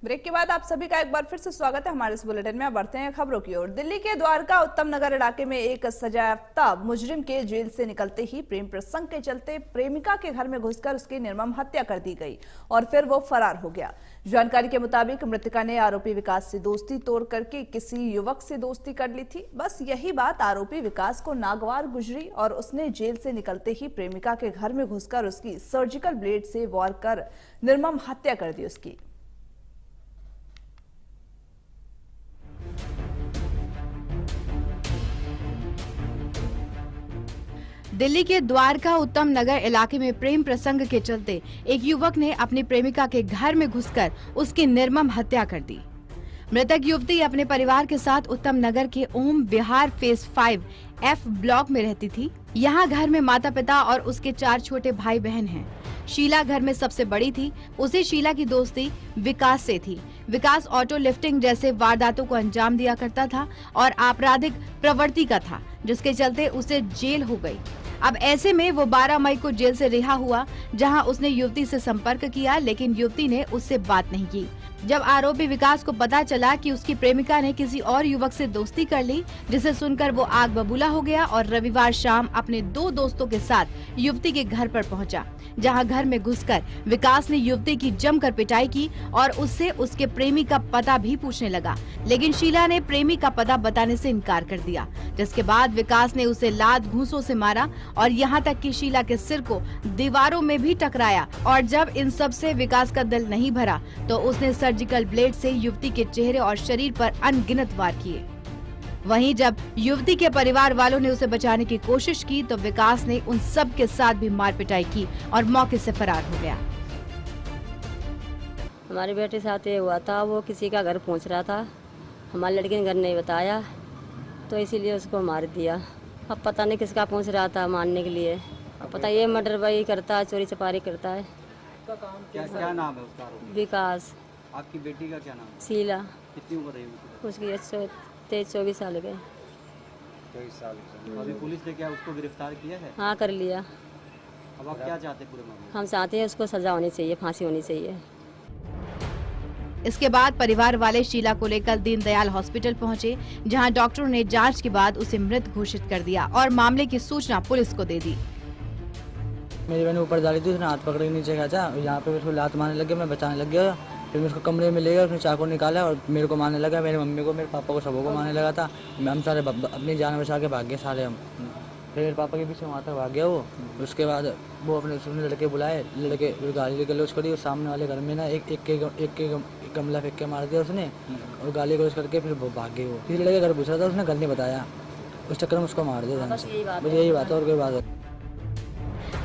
Break के बाद आप सभी का एक बार फिर से स्वागत है हमारे इस बुलेटिन में। अब बढ़ते हैं खबरों की ओर। दिल्ली के द्वारका उत्तम नगर इलाके में एक सजायाफ्ता मुजरिम के जेल से निकलते ही प्रेम प्रसंग के चलते प्रेमिका के घर में घुसकर उसकी निर्मम हत्या कर दी गई और फिर वो फरार हो गया। जानकारी के मुताबिक मृतका ने आरोपी विकास से दोस्ती तोड़ करके किसी युवक से दोस्ती कर ली थी। बस यही बात आरोपी विकास को नागवार गुजरी और उसने जेल से निकलते ही प्रेमिका के घर में घुसकर उसकी सर्जिकल ब्लेड से वार कर निर्मम हत्या कर दी उसकी। दिल्ली के द्वारका उत्तम नगर इलाके में प्रेम प्रसंग के चलते एक युवक ने अपनी प्रेमिका के घर में घुसकर उसकी निर्मम हत्या कर दी। मृतक युवती अपने परिवार के साथ उत्तम नगर के ओम विहार फेज 5 F ब्लॉक में रहती थी। यहाँ घर में माता पिता और उसके 4 छोटे भाई बहन हैं। शीला घर में सबसे बड़ी थी। उसे शीला की दोस्ती विकास से थी। विकास ऑटो लिफ्टिंग जैसे वारदातों को अंजाम दिया करता था और आपराधिक प्रवृत्ति का था, जिसके चलते उसे जेल हो गई। अब ऐसे में वो 12 मई को जेल से रिहा हुआ, जहां उसने युवती से संपर्क किया, लेकिन युवती ने उससे बात नहीं की। जब आरोपी विकास को पता चला कि उसकी प्रेमिका ने किसी और युवक से दोस्ती कर ली, जिसे सुनकर वो आग बबूला हो गया और रविवार शाम अपने 2 दोस्तों के साथ युवती के घर पर पहुंचा, जहां घर में घुसकर विकास ने युवती की जमकर पिटाई की और उससे उसके प्रेमी का पता भी पूछने लगा, लेकिन शीला ने प्रेमी का पता बताने से इनकार कर दिया, जिसके बाद विकास ने उसे लात घूंसों से मारा और यहाँ तक कि शीला के सिर को दीवारों में भी टकराया। और जब इन सब से विकास का दिल नहीं भरा तो उसने सर्जिकल ब्लेड से युवती के चेहरे और शरीर पर अनगिनत वार किए। वहीं जब युवती के परिवार वालों ने उसे बचाने की कोशिश की तो विकास ने उन सब के साथ भी मार पिटाई की और मौके से फरार हो गया। हमारे बेटे साथ ये हुआ था, वो किसी का घर पहुंच रहा था, हमारी लड़की ने घर नहीं बताया तो इसीलिए उसको मार दिया। अब पता नहीं किसका पहुंच रहा था मारने के लिए। अब पता ये मर्डर वही करता है, चोरी चपारी करता है। क्या नाम है उसका? विकास। आपकी बेटी का क्या नाम है? शीला। कितनी उम्र है उसकी 23-24 साल गए। 23 साल। अभी पुलिस ने क्या उसको गिरफ्तार किया है? हाँ, कर लिया। अब आप क्या चाहते हैं पूरे मामले में? हम चाहते हैं उसको सजा होनी चाहिए, फांसी होनी चाहिए। इसके बाद परिवार वाले शीला को लेकर दीनदयाल हॉस्पिटल पहुंचे, जहां डॉक्टरों ने जांच के बाद उसे मृत घोषित कर दिया और मामले की सूचना पुलिस को दे दी। मेरी बहन ऊपर जा रही थी, उसने हाथ पकड़ के नीचे खींचा, यहाँ पे उसको लात मारने लग गया, मैं बचाने लग गया। फिर मैं उसको कमरे में ले गया, उसने चाकू निकाला और मेरे को मारने लगा, मेरी मम्मी को, मेरे पापा को, सबको मारने लगा था। हम सारे अपनी जान बचा के भाग गए सारे हम। फिर मेरे पापा के पीछे वहाँ तक भाग गया वो। उसके बाद वो उसने लड़के बुलाए, लड़के गाली लेकर गलोच करी। सामने वाले घर में ना एक गमला फेंक के मार दिया उसने और गाली गलोच करके फिर वो भाग गए। वो किसी लड़के घर पूछा था, उसने घर नहीं बताया, उस चक्कर में उसको मार दिया। बस यही बात है और कोई बात है।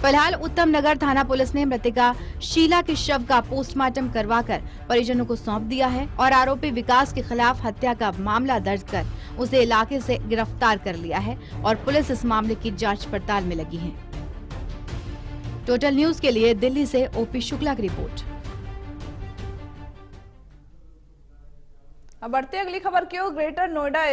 फिलहाल उत्तम नगर थाना पुलिस ने मृतका शीला के शव का पोस्टमार्टम करवाकर परिजनों को सौंप दिया है और आरोपी विकास के खिलाफ हत्या का मामला दर्ज कर उसे इलाके से गिरफ्तार कर लिया है और पुलिस इस मामले की जांच पड़ताल में लगी है। टोटल न्यूज के लिए दिल्ली से ओपी शुक्ला की रिपोर्ट। अब बढ़ते अगली खबर की ओर। ग्रेटर नोएडा